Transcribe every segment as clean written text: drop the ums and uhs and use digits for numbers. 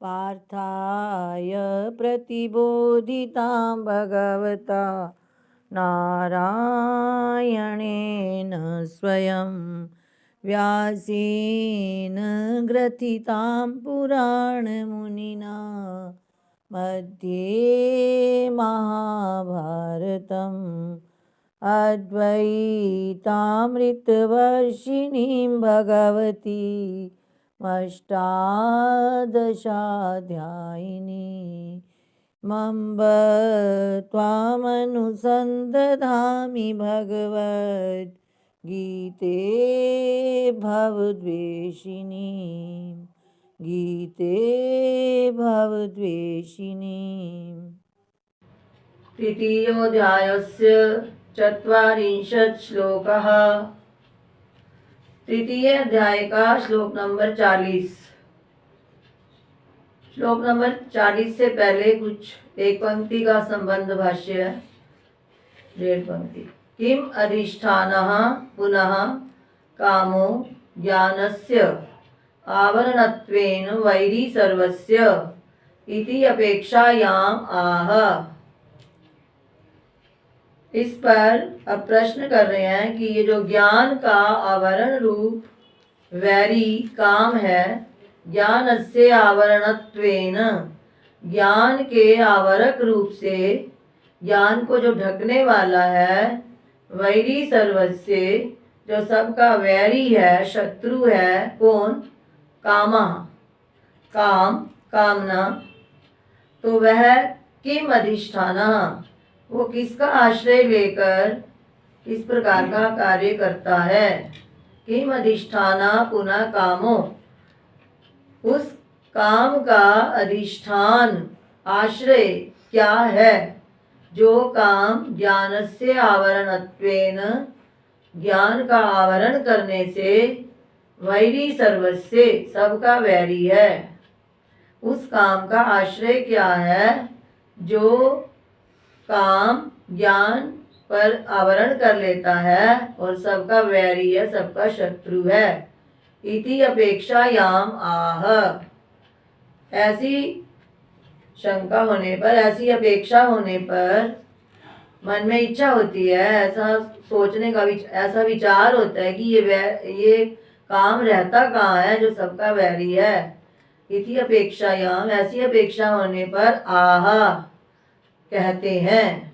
पार्थाय प्रतिबोधितां भगवता नारायणेन स्वयं व्यासेन ग्रथितां पुराणमुनिना मध्ये महाभारतम् अद्वैतामृतवर्षिणीं भगवती अष्टादशाध्यायिनी मम्ब त्वामनुसन्दधामि भगवद्गीते भवद्वेषिणी गीते भवद्वेषिणी। तृतीयोऽध्यायस्य चत्वारिंशत् श्लोकः। तृतीय अध्याय का श्लोक नंबर 40। श्लोक नंबर 40 से पहले कुछ एक पंक्ति का संबंध भाष्य है। 1.5 पंक्ति। किम अधिष्ठानः पुनः कामो ज्ञानस्य आवरणत्वेन वैरी सर्वस्य इति अपेक्षायाम आह। इस पर अब प्रश्न कर रहे हैं कि ये जो ज्ञान का आवरण रूप वैरी काम है, ज्ञानस्य आवरणत्वेन, ज्ञान के आवरक रूप से, ज्ञान को जो ढकने वाला है, वैरी सर्वस्य, जो सबका वैरी है, शत्रु है, कौन? कामा, काम, कामना। तो वह किम अधिष्ठाना, वो किसका आश्रय लेकर इस प्रकार का कार्य करता है? किम अधिष्ठाना पुनः कामो, उस काम का अधिष्ठान आश्रय क्या है जो काम ज्ञानस्य आवरणत्वेन, ज्ञान का आवरण करने से, वैरी सर्वस्य, सबका वैरी है। उस काम का आश्रय क्या है जो काम ज्ञान पर आवरण कर लेता है और सबका वैरी है, सबका शत्रु है। इति अपेक्षायाम आह, ऐसी शंका होने पर, ऐसी अपेक्षा होने पर, मन में इच्छा होती है, ऐसा सोचने का ऐसा विचार होता है कि ये काम रहता कहाँ है जो सबका वैरी है। इति अपेक्षायाम, ऐसी अपेक्षा होने पर आह कहते हैं।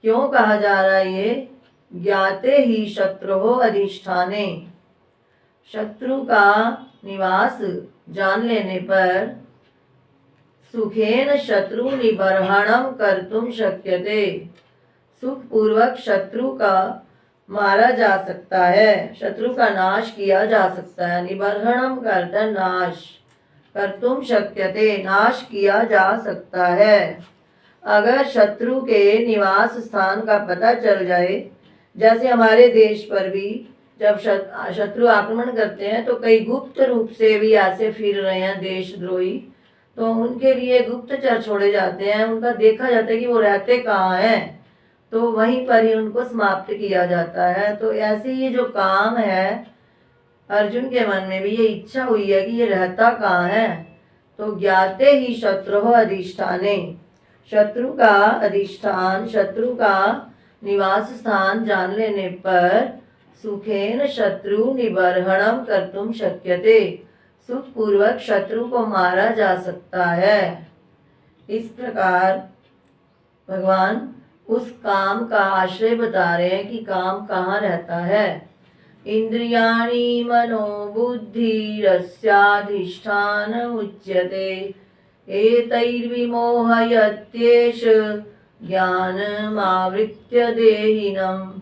क्यों कहा जा रहा है ये? ज्ञाते ही शत्रुहो अधिष्ठाने, शत्रु का निवास जान लेने पर सुखेन शत्रु निबर्हणम कर्तुम शक्यते, सुख पूर्वक शत्रु का मारा जा सकता है, शत्रु का नाश किया जा सकता है। निबर्हणम करता नाश, कर्तुम शक्यते, नाश किया जा सकता है। अगर शत्रु के निवास स्थान का पता चल जाए, जैसे हमारे देश पर भी जब शत्रु आक्रमण करते हैं तो कई गुप्त रूप से भी ऐसे फिर रहे हैं देशद्रोही, तो उनके लिए गुप्तचर छोड़े जाते हैं, उनका देखा जाता है कि वो रहते कहाँ हैं, तो वहीं पर ही उनको समाप्त किया जाता है। तो ऐसे ये जो काम है, अर्जुन के मन में भी ये इच्छा हुई है कि ये रहता कहाँ है। तो ज्ञाते ही शत्रु अधिष्ठाने, शत्रु का अधिष्ठान, शत्रु का निवास स्थान जान लेने पर सुखेन शत्रु निबर्हणम कर्तुम शक्यते, सुख पूर्वक शत्रु को मारा जा सकता है। इस प्रकार भगवान उस काम का आश्रय बता रहे हैं कि काम कहाँ रहता है। इंद्रियाणि मनो बुद्धिरस्याधिष्ठान उच्यते, एतैर्विमोहयत्येष ज्ञानमावृत्य देहिनम्।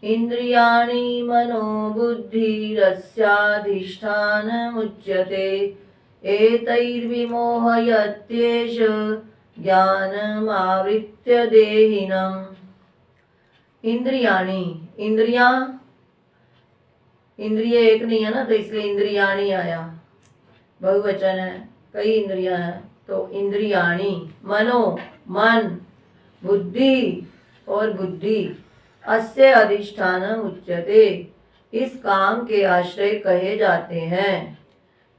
इंद्रियाणि मनो बुद्धिरस्याधिष्ठानमुच्यते, एतैर्विमोहयत्येष ज्ञानमावृत्य देहिनम्। इंद्रियाणि, इंद्रियां, इंद्रिय एक नहीं है ना, तो इसलिए इंद्रियाणि आया, बहुवचन है, कई इंद्रियां हैं। तो इंद्रियाणि, मनो, मन, बुद्धि और बुद्धि, अस्य अधिष्ठान उच्यते, इस काम के आश्रय कहे जाते हैं।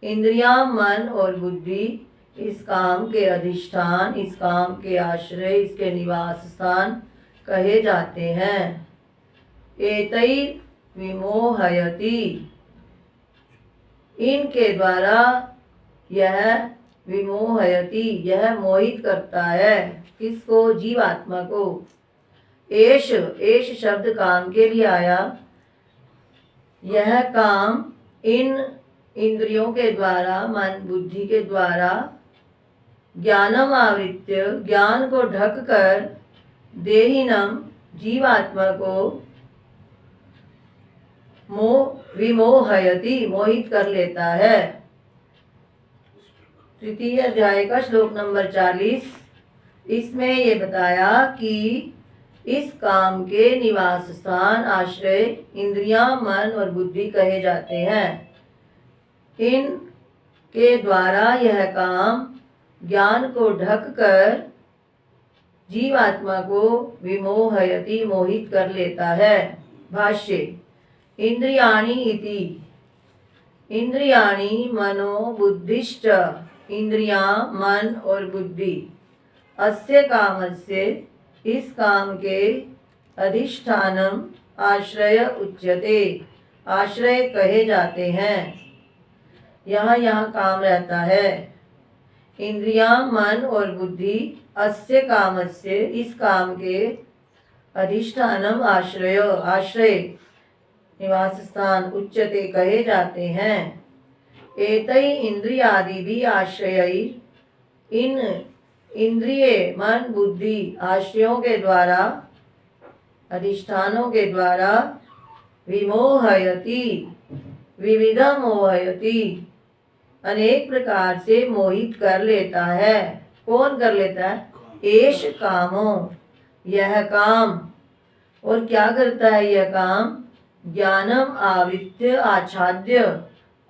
इंद्रियां, मन और बुद्धि, इस काम के अधिष्ठान, इस काम के आश्रय, इसके निवास स्थान कहे जाते हैं। एतैर विमोहयति, इनके द्वारा यह विमोहयति, यह मोहित करता है। किसको? जीवात्मा को। एष, एष शब्द काम के लिए आया। यह काम इन इंद्रियों के द्वारा, मन बुद्धि के द्वारा, ज्ञानम आवृत्य, ज्ञान को ढक कर, देहिनम, जीवात्मा को, विमोहयति, मोहित कर लेता है। तृतीय अध्याय का श्लोक नंबर 40, इसमें ये बताया कि इस काम के निवास स्थान, आश्रय, इंद्रियां, मन और बुद्धि कहे जाते हैं। इन के द्वारा यह काम ज्ञान को ढक कर जीवात्मा को विमोहयति, मोहित कर लेता है। भाष्य। इंद्रियाणि इति, इंद्रियाणि मनो बुद्धिश्च, इंद्रियां, मन और बुद्धि, अस्य कामस्य, इस काम के, अधिष्ठानम, आश्रय उच्यते, आश्रय कहे जाते हैं। यहाँ काम रहता है। इंद्रियां, मन और बुद्धि, अस्य कामस्य, इस काम के, अधिष्ठानम, आश्रय, आश्रय, निवास स्थान, उच्यते कहे जाते हैं। एतै इंद्रियादि भी आश्रय, इन इंद्रिय, मन बुद्धि आश्रयों के द्वारा, अधिष्ठानों के द्वारा, विमोहयति, विविधम मोहयति, अनेक प्रकार से मोहित कर लेता है। कौन कर लेता है? एष कामो, यह काम। और क्या करता है यह काम? ज्ञानम आवृत्य आच्छाद्य,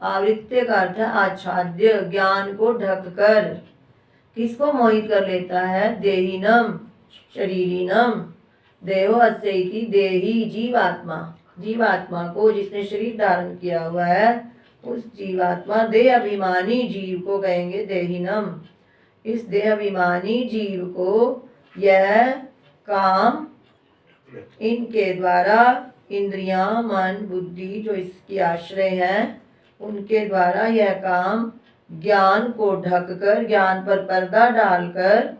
आवृत्य का अर्थ है आच्छाद्य, ज्ञान को ढक कर। किसको मोहित कर लेता है? देहिनम, शरीरिनम, देहो अस्य इति, देही, जीवात्मा, जीवात्मा को, जिसने शरीर धारण किया हुआ है, उस जीवात्मा, देह अभिमानी जीव को कहेंगे देहिनम। इस देह अभिमानी जीव को यह काम, इनके द्वारा, इंद्रियां, मन बुद्धि जो इसकी आश्रय हैं, उनके द्वारा यह काम ज्ञान को ढककर, ज्ञान पर पर्दा डालकर,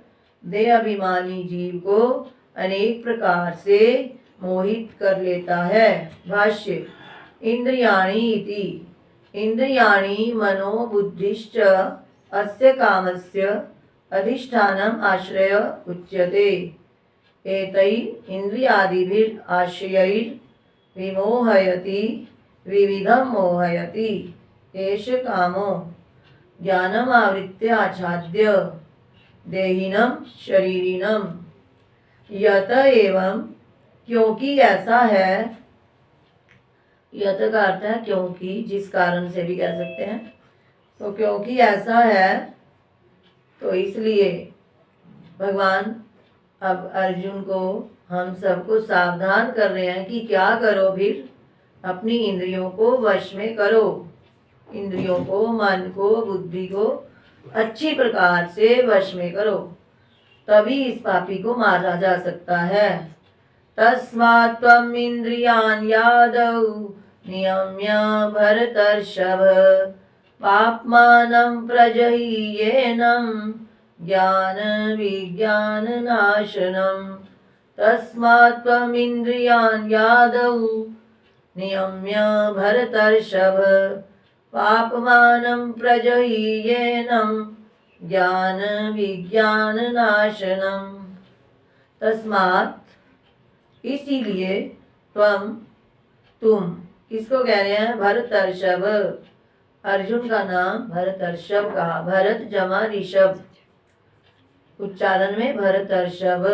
देह अभिमानी जीव को अनेक प्रकार से मोहित कर लेता है। भाष्य। इंद्रियाणि इति, इंद्रियाणि मनो बुद्धिश्च, अस्य कामस्य, अधिष्ठानम, आश्रय उच्यते। एतै इंद्रियादिभिः आश्रयैः विमोहयति, विविधम मोहयति, एष कामो, ज्ञानम आवृत्य आच्छाद्य, देहिनम, शरीरिनम। यत एवं, क्योंकि ऐसा है, यत का अर्थ है क्योंकि, जिस कारण से भी कह सकते हैं। तो क्योंकि ऐसा है, तो इसलिए भगवान अब अर्जुन को, हम सबको सावधान कर रहे हैं कि क्या करो, फिर अपनी इंद्रियों को वश में करो। इंद्रियों को, मन को, बुद्धि को अच्छी प्रकार से वश में करो, तभी इस पापी को मारा जा सकता है। तस्मात् त्वम् इंद्रियान् यादौ नियम्य भरतर्षभ, पाप्मानं प्रजह्येनं ज्ञान विज्ञान नाशनम्। तस्मात् त्वम् इंद्रियान् यादौ नियम्य भरतर्षभ, पापमानं प्रजह्येनं ज्ञान विज्ञान नाशनम्। तस्मात्, इसीलिए, तुम, किसको कह रहे हैं? भरतर्षभ, अर्जुन का नाम भरतर्षभ कहा। भरत जमा ऋषभ, उच्चारण में भरतर्षभ।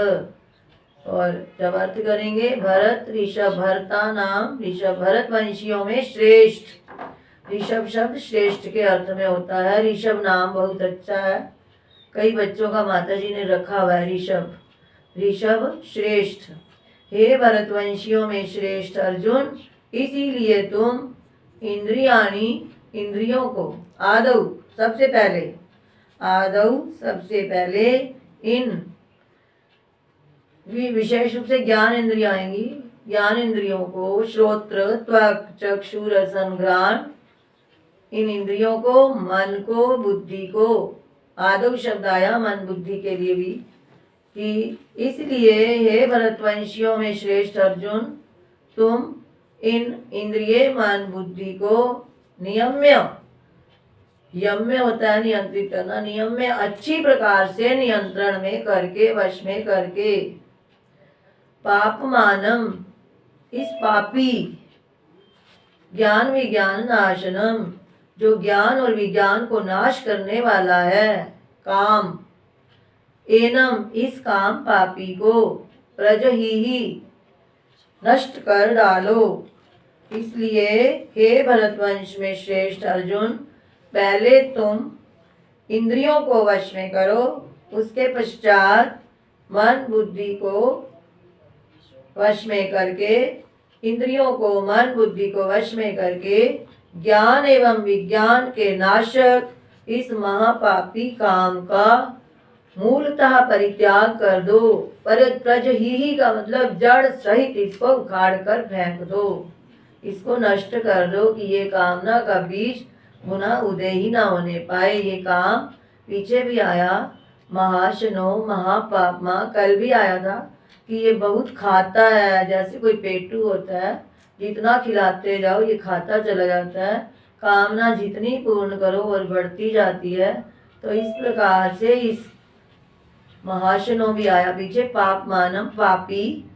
और जब अर्थ करेंगे भरत ऋषभ, भरता नाम ऋषभ, भरत वंशियों में श्रेष्ठ। ऋषभ शब्द श्रेष्ठ के अर्थ में होता है। ऋषभ नाम बहुत अच्छा है, कई बच्चों का माता जी ने रखा हुआ है ऋषभ, ऋषभ श्रेष्ठ। हे भरतवंशियों में श्रेष्ठ अर्जुन, इसीलिए तुम इंद्रियाणि, इंद्रियों को, आदौ, सबसे पहले, आदौ सबसे पहले, इन विशेष रूप से ज्ञान इंद्रियां आएंगी, ज्ञान इंद्रियों को श्रोत्र त्वक चक्षु रसन घ्राण, इन इंद्रियों को, मन को, बुद्धि को, आदौ शब्द आया मन बुद्धि के लिए भी, कि इसलिए हे भरतवंशियों में श्रेष्ठ अर्जुन, तुम इन इंद्रिय मन बुद्धि को नियम्य, यम्य होता है नियंत्रित करना, नियम्य अच्छी प्रकार से नियंत्रण में करके, वश में करके, पापमानम, इस पापी, ज्ञान विज्ञान नाशनम, जो ज्ञान और विज्ञान को नाश करने वाला है, काम, एनम, इस काम पापी को, प्रजही, नष्ट कर डालो। इसलिए हे भरतवंश में श्रेष्ठ अर्जुन, पहले तुम इंद्रियों को वश में करो, उसके पश्चात मन बुद्धि को वश में करके, इंद्रियों को मन बुद्धि को वश में करके, ज्ञान एवं विज्ञान के नाशक इस महापापी काम का मूलतः परित्याग कर दो। प्रजही का मतलब जड़ सहित इसको उखाड़ कर फेंक दो, इसको नष्ट कर दो, कि ये कामना का बीज पुनः उदय ही ना होने पाए। ये काम पीछे भी आया, महाशनो महापापमा, कल भी आया था कि ये बहुत खाता है, जैसे कोई पेटू होता है, जितना खिलाते जाओ ये खाता चला जाता है, कामना जितनी पूर्ण करो और बढ़ती जाती है। तो इस प्रकार से इस महाशनो भी आया पीछे, पाप मानम, पापी,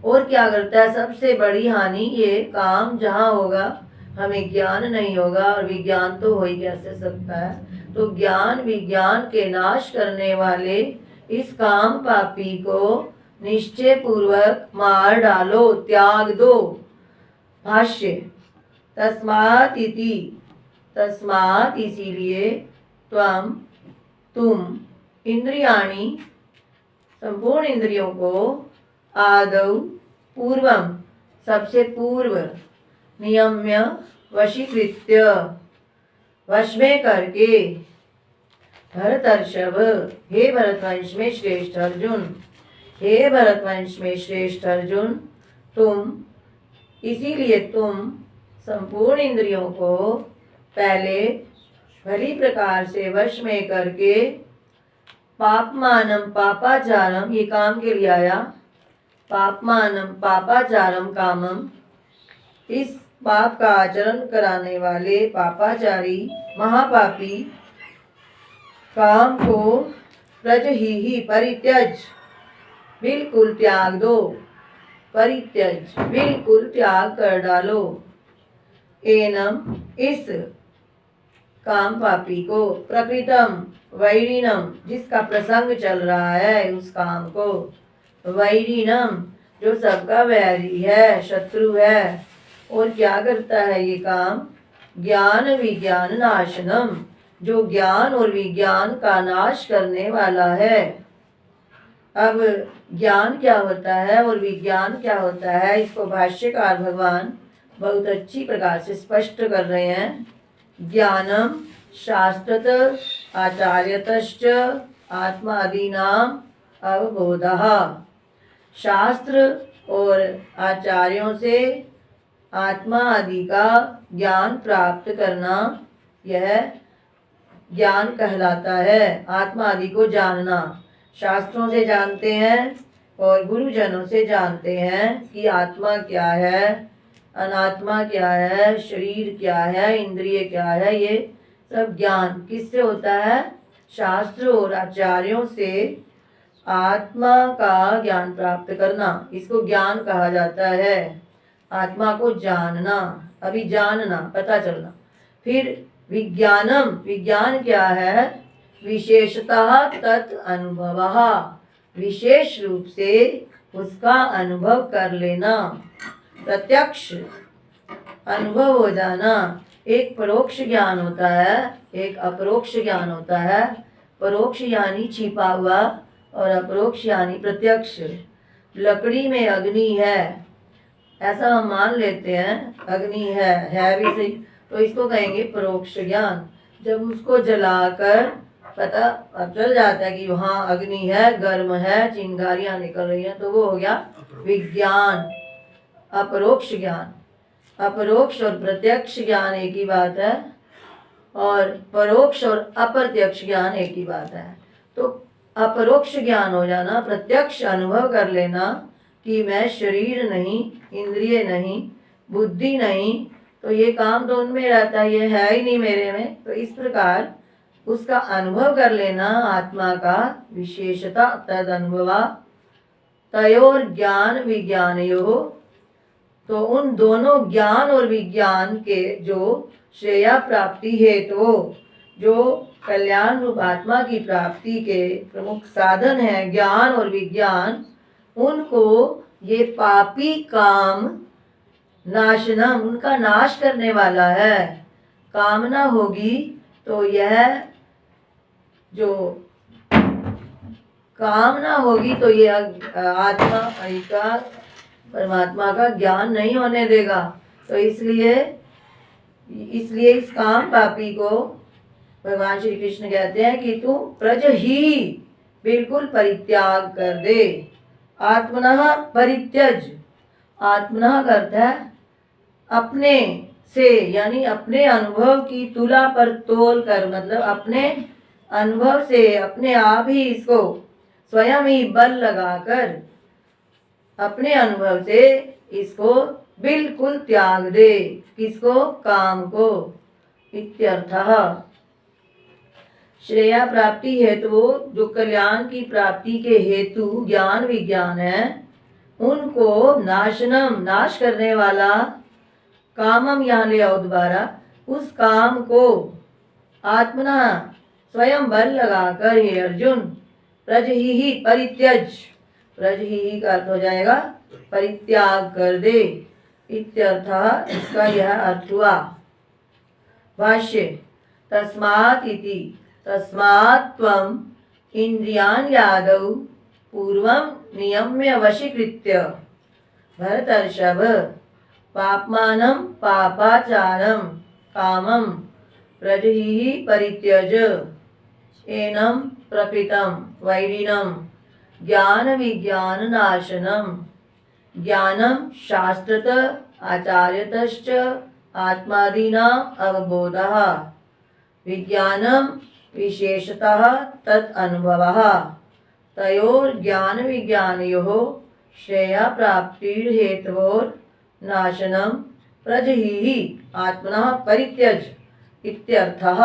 और क्या करता है, सबसे बड़ी हानि ये काम जहाँ होगा हमें ज्ञान नहीं होगा, और विज्ञान तो हो ही कैसे सकता है। तो ज्ञान विज्ञान के नाश करने वाले इस काम पापी को निश्चय पूर्वक मार डालो, त्याग दो। भाष्य, तस्मात् इति, तस्मात् इसीलिए, तुम इंद्रियाणि, संपूर्ण इंद्रियों को, आदौ पूर्वम, सबसे पूर्व, नियम्य, वशीकृत्य, वश में करके, भरतर्षभ, हे भरतवंश में श्रेष्ठ अर्जुन, हे भरतवंश में श्रेष्ठ अर्जुन, तुम, इसीलिए तुम संपूर्ण इंद्रियों को पहले भली प्रकार से वश में करके, पापमानम पापाचारम, ये काम के लिए आया, पापमानम पापाचारम कामम, इस पाप का आचरण कराने वाले पापाचारी महापापी काम को, प्रजही, परित्यज, बिल्कुल त्याग दो, परित्यज, बिल्कुल त्याग कर डालो। एनम, इस काम पापी को, प्रकृतम वैरिणम, जिसका प्रसंग चल रहा है उस काम को, वैरिणम, जो सबका वैरी है, शत्रु है, और क्या करता है ये काम, ज्ञान विज्ञान नाशनम, जो ज्ञान और विज्ञान का नाश करने वाला है। अब ज्ञान क्या होता है और विज्ञान क्या होता है, इसको भाष्यकार भगवान बहुत अच्छी प्रकार से स्पष्ट कर रहे हैं। ज्ञानम शास्त्रत आचार्यतश्च आत्मादीनाम अवबोधः, शास्त्र और आचार्यों से आत्मा आदि का ज्ञान प्राप्त करना, यह ज्ञान कहलाता है। आत्मा आदि को जानना, शास्त्रों से जानते हैं और गुरुजनों से जानते हैं कि आत्मा क्या है, अनात्मा क्या है, शरीर क्या है, इंद्रिय क्या है, ये सब ज्ञान किससे होता है, शास्त्र और आचार्यों से आत्मा का ज्ञान प्राप्त करना, इसको ज्ञान कहा जाता है। आत्मा को जानना, अभी जानना, पता चलना। फिर विज्ञानम, विज्ञान क्या है, विशेषतः तत् अनुभवः, विशेष रूप से उसका अनुभव कर लेना, प्रत्यक्ष अनुभव हो जाना। एक परोक्ष ज्ञान होता है, एक अपरोक्ष ज्ञान होता है। परोक्ष यानी छिपा हुआ और अपरोक्ष यानी प्रत्यक्ष। लकड़ी में अग्नि है, ऐसा हम मान लेते हैं, अग्नि है भी सही, तो इसको कहेंगे परोक्ष ज्ञान। जब उसको जलाकर पता अब चल जाता है कि वहाँ अग्नि है, गर्म है, चिंगारियाँ निकल रही हैं, तो वो हो गया विज्ञान, अपरोक्ष ज्ञान। अपरोक्ष और प्रत्यक्ष ज्ञान एक ही बात है, और परोक्ष और अप्रत्यक्ष ज्ञान एक ही बात है। तो अपरोक्ष ज्ञान हो जाना, प्रत्यक्ष अनुभव कर लेना कि मैं शरीर नहीं, इंद्रिय नहीं, बुद्धि नहीं, तो ये काम तो उनमें रहता है, ये है ही नहीं मेरे में। तो इस प्रकार उसका अनुभव कर लेना, आत्मा का विशेषता तद अनुभवा तयोर ज्ञान विज्ञानयो। तो उन दोनों ज्ञान और विज्ञान के जो श्रेया प्राप्ति हेतु, जो कल्याण रूप आत्मा की प्राप्ति के प्रमुख साधन हैं ज्ञान और विज्ञान, उनको ये पापी काम नाशनम, उनका नाश करने वाला है। कामना होगी तो यह जो कामना होगी तो ये आत्मा का परमात्मा का ज्ञान नहीं होने देगा। तो इसलिए इस काम पापी को भगवान श्री कृष्ण कहते हैं कि तू प्रज ही बिल्कुल परित्याग कर दे। आत्मनः परित्यज, आत्मनः का अर्थ है अपने से, यानी अपने अनुभव की तुला पर तोल कर, मतलब अपने अनुभव से अपने आप ही इसको स्वयं ही बल लगाकर अपने अनुभव से इसको बिल्कुल त्याग दे। किसको? काम को। इत्यर्थः। श्रेया प्राप्ति हेतु, जो कल्याण की प्राप्ति के हेतु ज्ञान विज्ञान है, उनको नाशनम, नाश करने वाला, कामम यहाँ ले आओ दोबारा, उस काम को आत्मना स्वयं बल लगाकर, हे अर्जुन, प्रज ही परित्यज, प्रज ही का अर्थ हो जाएगा परित्याग कर दे। इत्यर्थः, इसका यह अर्थ हुआ। भाष्य। तस्मात् इति, तस्मात् त्वम् इंद्रियान् यादौ पूर्वं नियम्य वशीकृत्य भरतर्षभ पाप्मानं पापाचारं कामं प्रजहि परित्यज एनं प्रकृतं वैरिणं ज्ञान विज्ञान नाशनम। ज्ञानम शास्त्रत आचार्यतश्च आत्मादीनां अवबोधः, विज्ञानम विशेषतः तत् अनुभवः। तयोर ज्ञान विज्ञानयोः श्रेया प्राप्तिर हेतवोर नाशनम प्रजहि आत्मनः परित्यज। इत्यर्थः।